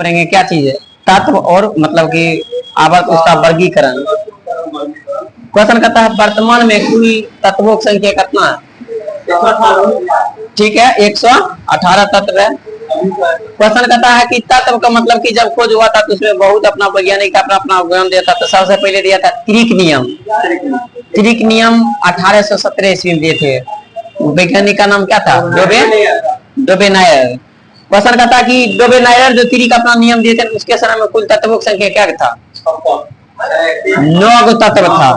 पढ़ेंगे क्या चीज है, तत्व और मतलब कि आवर्त, उसका वर्गीकरण। क्वेश्चन कहता है वर्तमान में कुल तत्वों की संख्या कितना है? ठीक है, 118 तत्व है। क्वेश्चन कहता है कि तत्व का मतलब कि जब खोज हुआ था तो उसमें बहुत अपना वैज्ञानिक अपना अपना ज्ञान दिया था। तो सबसे पहले दिया था त्रिक नियम। त्रिक नियम 1817 ईस्वी में दिए थे। वैज्ञानिक का नाम क्या था? डोबे नायर। क्वेश्चन कहता है कि डोबे नायर जो त्रिक अपना नियम दिए थे उसके समय में कुल तत्वों की संख्या क्या था? 9 तत्व था।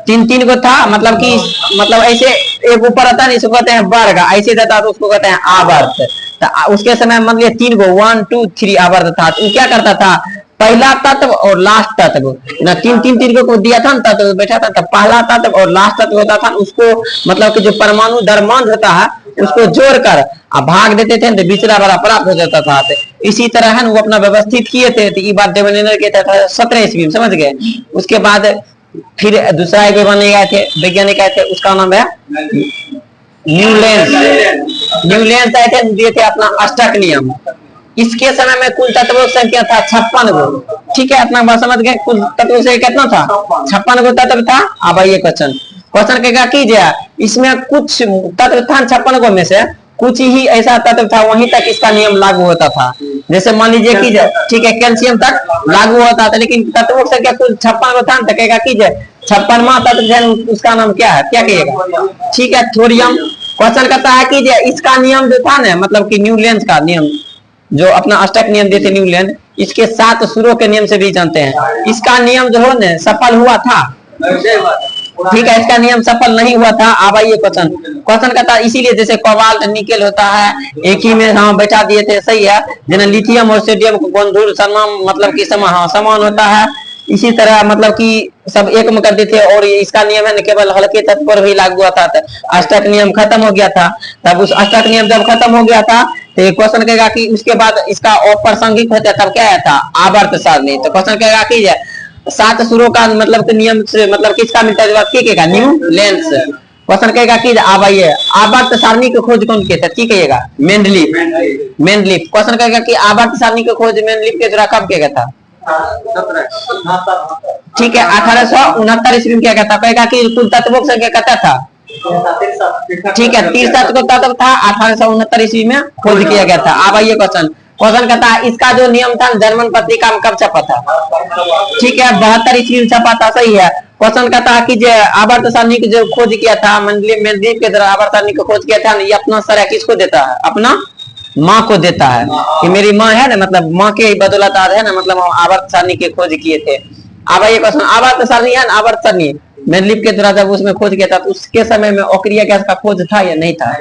3 गो था, मतलब कि मतलब ऐसे एक ऊपर आता है, इसको कहते हैं वर्ग, ऐसे देता तो उसको कहते हैं आवर्त। तो उसके समय मान लिया 3 गो 1 2 3 आवर्त था। तो क्या करता था, पहला तत्व और लास्ट तत्व ना, तीन को दिया था ना तत्व बैठा था, तो पहला तत्व और लास्ट तत्व होता था, उसको मतलब कि जो परमाणु द्रव्यमान होता है उसको जोड़कर भाग देते थे तो बिचरा वाला प्राप्त हो जाता था। इसी तरह है वो अपना व्यवस्थित किए थे। तो ये बात डेवलपर के था 17 ईस्वी में, समझ गए। उसके बाद फिर दूसरा एक बने गए थे वैज्ञानिक आए थे, उसका नाम है न्यूलैंड। न्यूलैंड आए थे, दिए थे अपना अष्टक नियम। इसके समय में कुल तत्वों की संख्या था 56 गो। ठीक है, अपना बात समझ गए। कुल तत्वों से कितना था? 56 गो तत्व था। अब आइए क्वेश्चन क्या कीजिए, इसमें कुछ तत्व था 56 गो में से कुछ ही ऐसा तत्व था वहीं तक इसका नियम लागू होता था। जैसे मान लीजिए कि ठीक है कैल्शियम तक लागू होता था, लेकिन तत्वों की संख्या कुल 56 गो था। तो कहेगा कीजिए 56वां तत्व है उसका नाम क्या है, क्या कहिएगा? ठीक है, थोरियम। क्वेश्चन करता है कि इसका नियम जो था ना, मतलब कि न्यूलैंड का नियम जो अपना अष्टक नियम देते न्यूलैंड, इसके 7 सूत्रों के नियम से भी जानते हैं। इसका नियम जो है ना सफल हुआ था। ठीक है, इसका नियम सफल नहीं हुआ था। अब आइए क्वेश्चन कहता है इसीलिए जैसे कोबाल्ट निकेल होता है एक ही में हम बैठा दिए थे, सही है। जैसे लिथियम और सोडियम को बंधुर समान मतलब कि समान होता है। इसी तरह मतलब कि सब एक में कर देते, और इसका नियम है न केवल हल्के तत्व पर भी लागू हुआ था। अष्टक नियम खत्म हो गया था। तब उस अष्टक नियम जब खत्म हो गया था तो क्वेश्चन कहेगा कि उसके बाद इसका अप्रासंगिक होता तब क्या आया था? आवर्त सारणी। तो क्वेश्चन कहेगा कि 7 सूत्रों का मतलब नियम से मतलब किसका मिलता है? जवाब न्यूलैंड। क्वेश्चन कहेगा कि अब आइए आवर्त सारणी की खोज कौन किया था? ठीक कहिएगा मेंडलीफ। क्वेश्चन कहेगा कि आवर्त सारणी की खोज मेंडलीफ के द्वारा कब किया गया था? ठीक है, 1869 ईस्वी में किया गया था। कहेगा कि कुल तत्वों की संख्या कितना था? ठीक है, 30 को तत्व था। 1869 ईस्वी में खोज किया गया था। अब आइए क्वेश्चन कहता है इसका जो नियम था जर्मन पत्रिका में कब छपा था? ठीक है, 72 ईस्वी में छपा था, सही है। क्वेश्चन कहता है कि आवर्त सारणी की जो खोज किया था मेंडलीफ के द्वारा आवर्त सारणी को खोज किया था, ये अपना श्रेय किसको देता है? अपना माँ को देता है कि मेरी माँ है ना, मतलब माँ के बदौलत है ना, मतलब हम आवर्त सारणी की खोज किए थे। अब ये क्वेश्चन आवर्त सारणी है ना, आवर्त सारणी मेंडलीफ के द्वारा जब उसमें खोज किया था तो उसके समय में अक्रिया गैस का खोज था या नहीं था?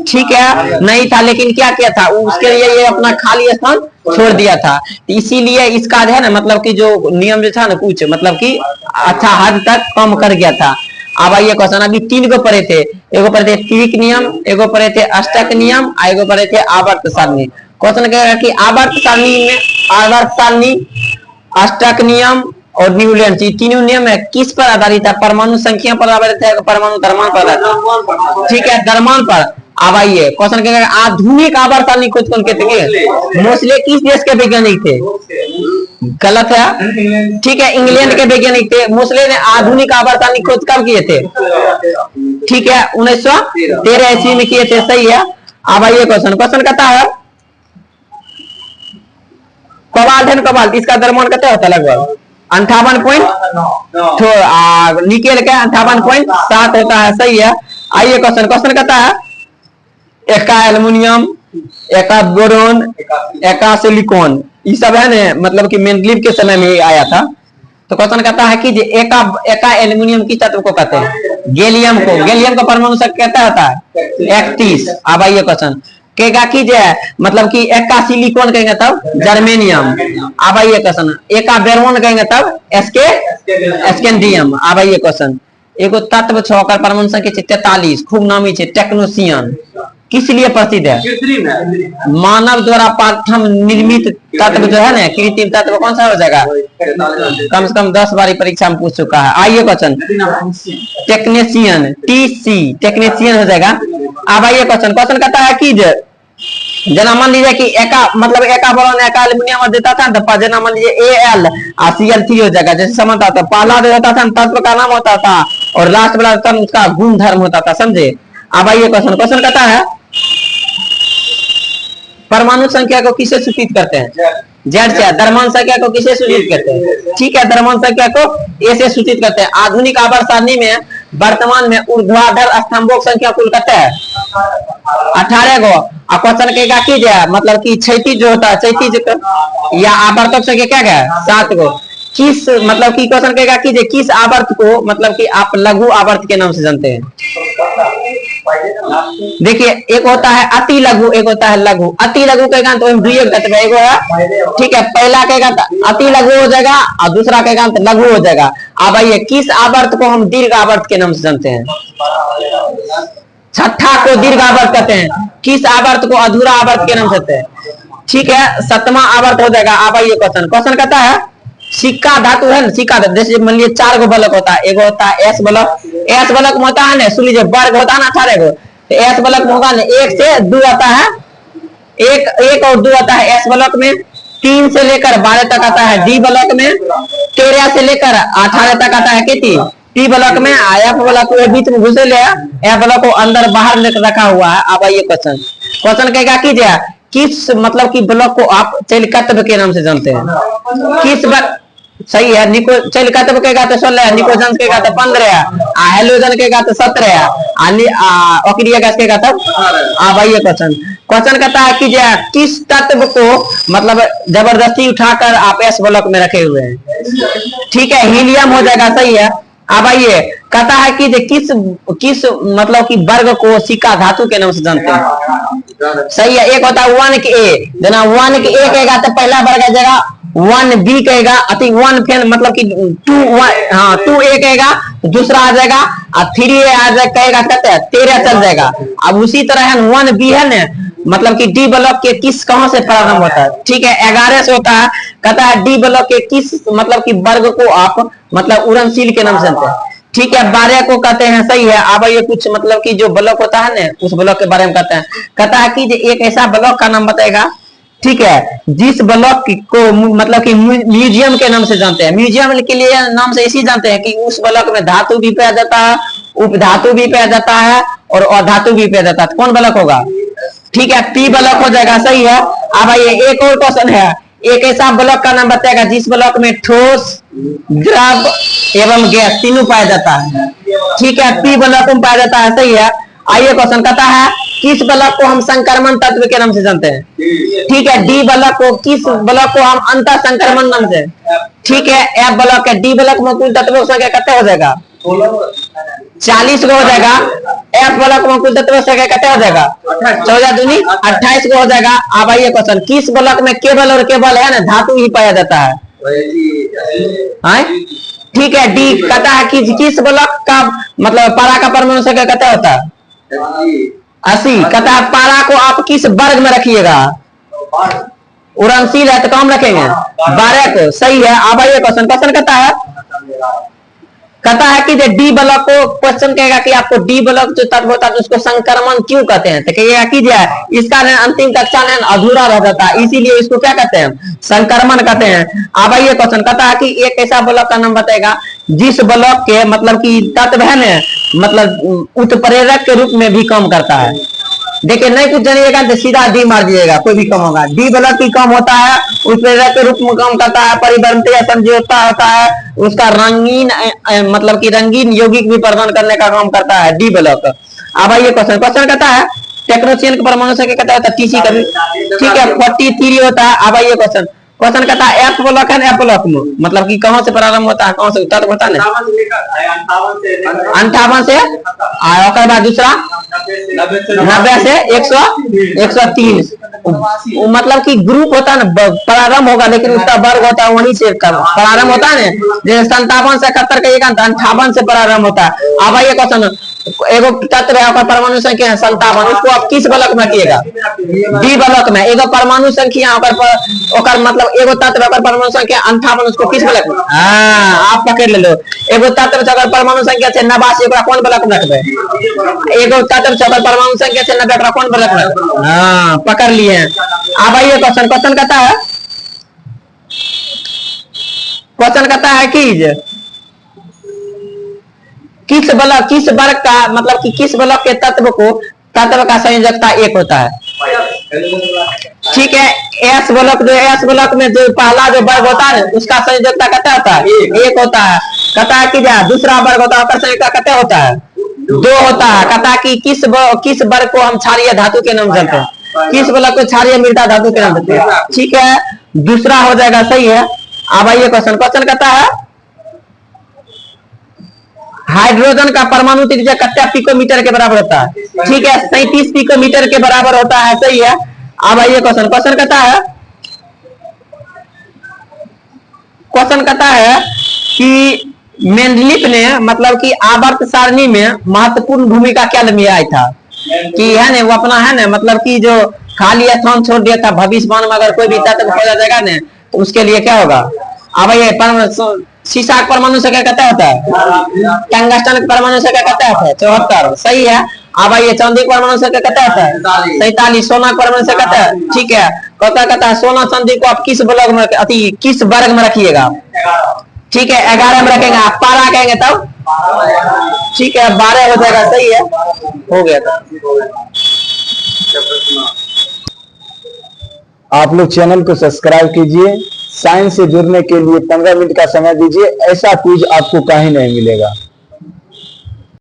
ठीक है, नहीं था। लेकिन क्या किया था उसके लिए ये अपना खाली स्थान छोड़ दिया था। तो इसीलिए इसका है ना मतलब कि जो नियम जो था ना कुछ मतलब कि अच्छा हद तक कम कर गया था। अब आइए क्वेश्चन, अभी 3 गो पढ़े थे। एगो पढ़े थे त्रिक नियम, एगो पढ़े थे अष्टक नियम, एगो पढ़े थे आवर्त सारणी। क्वेश्चन कहेगा कि आवर्त सारणी अष्टक नियम और न्यूलैंड, तीनों नियम है किस पर आधारित है? परमाणु संख्या पर आधारित है, परमाणु द्रव्यमान पर आधारित? ठीक है, द्रव्यमान पर। अब आइए क्वेश्चन कहेगा आधुनिक आवर्त सारणी खोज कौन कहते हैं? मोस्ले किस देश के वैज्ञानिक थे? गलत है। ठीक है, इंग्लैंड के वैज्ञानिक थे। मोस्ले ने आधुनिक आवर्त सारणी खोज कब किए थे? ठीक है, 1913 ईस्वी में किए थे, सही है। अब आइए क्वेश्चन कहता है कोबाल्ट इसका द्रव्यमान कितना होता है? लगभग 58 निकेल का 58.7 होता है, सही है। आइए क्वेश्चन कहता है एका एल्युमिनियम, एका बोरोन, एका सिलिकॉन, ये सब है ना मतलब कि मेंडलीफ के समय में आया था। तो क्वेश्चन कहता है कि एका एल्युमिनियम की तत्व को कहते हैं? गैलियम को परमाणु संख्या कहता है 31। अब आइए क्वेश्चन कहेगा कि मतलब कि एका सिलिकॉन कहेंगे तब जर्मेनियम। अब आइए क्वेश्चन एका बेरोन कहेंगे तब स्कैंडियम। अब आइए क्वेश्चन एगो तत्व छकर परमाणु संख्या 43 खूब नामी है टेक्नोसियन, किस लिए प्रसिद्ध है? मानव द्वारा प्रथम निर्मित तत्व जो है ना कृत्रिम तत्व कौन सा हो जाएगा? कम से कम 10 बार परीक्षा में पूछ चुका है। आइए क्वेश्चन टेक्नीशियन टीसी टेक्नीशियन हो जाएगा। अब आइए क्वेश्चन कहता है कि जना मान लीजिए कि एका मतलब एका बोरोन एका एल्युमिनियम देता था तो जना मान लीजिए AL और Cl3 हो जाएगा। जैसे समझता था पहला देता था तत्व का नाम होता था और लास्ट वाला तत्व उसका गुण धर्म होता था, समझे। अब आइए क्वेश्चन कहता है परमाणु संख्या को किसे सूचित करते हैं? जेड से। द्रव्यमान संख्या को किसे सूचित करते हैं? ठीक है, द्रव्यमान संख्या को ए से सूचित करते हैं। आधुनिक आवर्त सारणी में वर्तमान में ऊर्ध्वाधर स्तंभों की संख्या कुल कितना है? 18 गो। और क्वेश्चन कहेगा कि मतलब कि क्षैतिज जो होता है क्षैतिज या आवर्तक संख्या क्या है? 7 गो। किस मतलब कि क्वेश्चन कहेगा कि किस आवर्त को मतलब कि आप लघु आवर्त के नाम से जानते हैं? देखिए एक होता है अति लघु, एक होता है लघु। अति लघु कहेगा तो एगो है, ठीक है। पहला कहेगा अति लघु हो जाएगा और दूसरा कहेगा तो लघु हो जाएगा। अब आइए किस आवर्त को हम दीर्घ आवर्त के नाम से जानते हैं? छठा को दीर्घ आवर्त कहते हैं। किस आवर्त को अधूरा आवर्त के नाम से कहते हैं? ठीक है, 7वां आवर्त हो जाएगा। अब आइए क्वेश्चन कहता है सिक्का धातु है ना, सिक्का धातु जैसे मान लीजिए 4 गो बलक होता है। एगो होता है एस बलक, एस बलक में होता है ना, सुन लीजिए वर्ग होता है ना 18 गो, तो एस बलक में होगा ना 1 से 2 आता है, एक और 2 आता है एस बलक में। 3 से लेकर 12 तक आता है डी बलक में। 13 से लेकर 18 तक आता है कितनी? टी बलक में। एफ बलक को बीच में घुसे ले, एफ बलक को अंदर बाहर लेकर रखा हुआ है। अब आइए क्वेश्चन कहेगा कीजिए किस मतलब कि ब्लॉक को आप चैलिकत्व के नाम से जानते हैं? किस सही है, निको चैलिकत्व कहेगा तो 16, निकोजन कहेगा तो 15, हेलोजन कहेगा तो 17, ऑक्सीडिया गैस कहेगा तो। अब आइए क्वेश्चन कहता है कि किस तत्व को मतलब जबरदस्ती उठाकर आप एस ब्लॉक में रखे हुए हैं? ठीक है, हीलियम हो जाएगा, सही है। अब आइए कहता है कि किस मतलब कि वर्ग को सिक्का धातु के नाम से जानते हैं? सही है, एक होता है 1A, जना 1A कहेगा तो पहला वर्ग आ जाएगा। 1B कहेगा अति 1 फिर मतलब कि 2A कहेगा दूसरा आ जाएगा और 3A आ जाएगा कहेगा कहते हैं 13 चल जाएगा। अब उसी तरह है 1B है ना, मतलब कि डी ब्लॉक के किस कहां से प्रारंभ होता है? ठीक है, 11 से होता है। कहता है डी ब्लॉक के किस मतलब कि वर्ग को आप मतलब उड़नशील के नाम से जानते हैं? ठीक है, 12 को कहते हैं, सही है। अब ये कुछ मतलब कि जो ब्लॉक होता है ना उस ब्लॉक के बारे में कहते हैं। कहता है कि एक ऐसा ब्लॉक का नाम बताएगा, ठीक है, जिस ब्लॉक को मतलब कि म्यूजियम के नाम से जानते हैं। म्यूजियम के लिए नाम से इसी जानते हैं कि उस ब्लॉक में धातु भी पाया जाता है, उपधातु भी पाया जाता है और अधातु भी पाया जाता है। कौन ब्लॉक होगा? ठीक है, पी ब्लॉक हो जाएगा, सही है। अब आइए एक और क्वेश्चन है, एक ऐसा ब्लॉक का नाम बताएगा जिस ब्लॉक में ठोस, द्रव एवं गैस तीनों पाया जाता है। ठीक है, पी ब्लॉक में पाया जाता है, सही है। आइए क्वेश्चन कहता है किस ब्लॉक को हम संक्रमण तत्व के नाम से जानते हैं? ठीक है, डी ब्लॉक को किस ब्लॉक को हम अंतर संक्रमण नाम से? ठीक है, एफ ब्लॉक है। डी ब्लॉक में कुल तत्वों की संख्या कितना हो जाएगा? 40 को हो जाएगा। एफ ब्लॉक में कुल तत्वों की संख्या कितना हो जाएगा? 14 दूनी 28 को हो जाएगा। अब आइए क्वेश्चन किस ब्लॉक में केवल और केवल है ना धातु ही पाया जाता है? ठीक है, डी कहता है कि किस ब्लॉक का मतलब पारा का परमाणु संख्या कितना होता है? 80। कहता है पारा को आप किस वर्ग में रखिएगा? उड़नशील है तो कम रखेंगे 12 को, सही है। अब आइए क्वेश्चन कहता है कि डी ब्लॉक को क्वेश्चन कहेगा कि आपको डी ब्लॉक जो तत्व होता है उसको संक्रमण क्यों कहते हैं? तो कहिएगा कि इसका अंतिम कक्षा में अधूरा रह जाता है, इसीलिए इसको क्या कहते हैं? संक्रमण कहते हैं। अब आइए क्वेश्चन कहता है कि एक ऐसा ब्लॉक का नाम बताएगा जिस ब्लॉक के मतलब कि तत्व है ना मतलब उत्प्रेरक के रूप में भी काम करता है। देखिए नहीं कुछ जानिएगा तो सीधा डी मार दीजिएगा, कोई भी कम होगा। डी ब्लॉक की कम होता है, उत्प्रेरक के रूप में काम करता है, परिवर्तनीय समझौता होता है, उसका रंगीन मतलब कि रंगीन यौगिक भी प्रदान करने का काम करता है डी ब्लॉक। अब आइए क्वेश्चन कहता है टेक्नोचियन के परमाणु संख्या कितना होता है? टीसी का भी, ठीक है, 43 होता है। अब आइए क्वेश्चन कहता है एफ ब्लॉक है ना, एफ ब्लॉक में मतलब कि कहां से प्रारंभ होता है, कहां से उत्तर होता है? 58 से और बाद दूसरा 90 से 103 मतलब कि ग्रुप होता है ना प्रारंभ होगा, लेकिन उसका वर्ग होता है वहीं से प्रारंभ होता है ना। जैसे 57 से 71 कहिएगा 58 से प्रारंभ होता है। अब आइए क्वेश्चन एगो तत्व है परमाणु संख्या 57, उसको आप किस ब्लॉक में रखिएगा? डी ब्लॉक में। एगो परमाणु संख्या मतलब एगो तत्व अगर परमाणु संख्या 58 उसको किस ब्लॉक में, हाँ आप पकड़ ले लो। एगो तत्व अगर परमाणु संख्या से 89 ओकरा कौन ब्लॉक में रखबे, एगो तत्व अगर परमाणु संख्या से 90 ओकरा कौन ब्लॉक में, हाँ पकड़ लिए। अब आइए क्वेश्चन कहता है, क्वेश्चन कहता है कि किस वर्ग का मतलब कि किस ब्लॉक के तत्व का संयोजकता 1 होता है। ठीक है, एस ब्लॉक में जो पहला जो वर्ग होता है उसका संयोजकता कितना होता है, 1 होता है। कहता है कि दूसरा वर्ग होता है उसका संयोजकता कितना होता है, 2 होता है। कहता है कि किस वर्ग को हम क्षारीय धातु के नाम जानते हैं, किस ब्लॉक को क्षारीय मृदा धातु के नाम जानते हैं। ठीक है, दूसरा हो जाएगा, सही है। अब आइए क्वेश्चन कहता है हाइड्रोजन का परमाणु त्रिज्या कितना पिकोमीटर के बराबर होता है। ठीक है, 37 पिकोमीटर के बराबर होता है, सही है। अब आइए क्वेश्चन कहता है कि मेंडलीफ ने मतलब कि आवर्त सारणी में महत्वपूर्ण भूमिका क्या निभाई था, कि है ना वो अपना है ना मतलब कि जो खाली स्थान छोड़ दिया था, भविष्यवाणी में अगर कोई भी तत्व खोजा जाएगा ना तो उसके लिए क्या होगा। अब ये शीशा परमाणु संख्या कितना होता है, टंगस्टन परमाणु संख्या कितना होता है, 74, सही है। अब ये चांदी परमाणु संख्या कितना होता है, 47। सोना परमाणु संख्या कितना है, ठीक है। कहता है सोना चांदी को आप किस ब्लॉक में किस वर्ग में रखिएगा। ठीक है, 11 में रखेंगे, आप पारा कहेंगे तब, ठीक है 12 हो जाएगा, सही है, हो गया था। आप लोग चैनल को सब्सक्राइब कीजिए, साइंस से जुड़ने के लिए 15 मिनट का समय दीजिए, ऐसा क्विज आपको कहीं नहीं मिलेगा।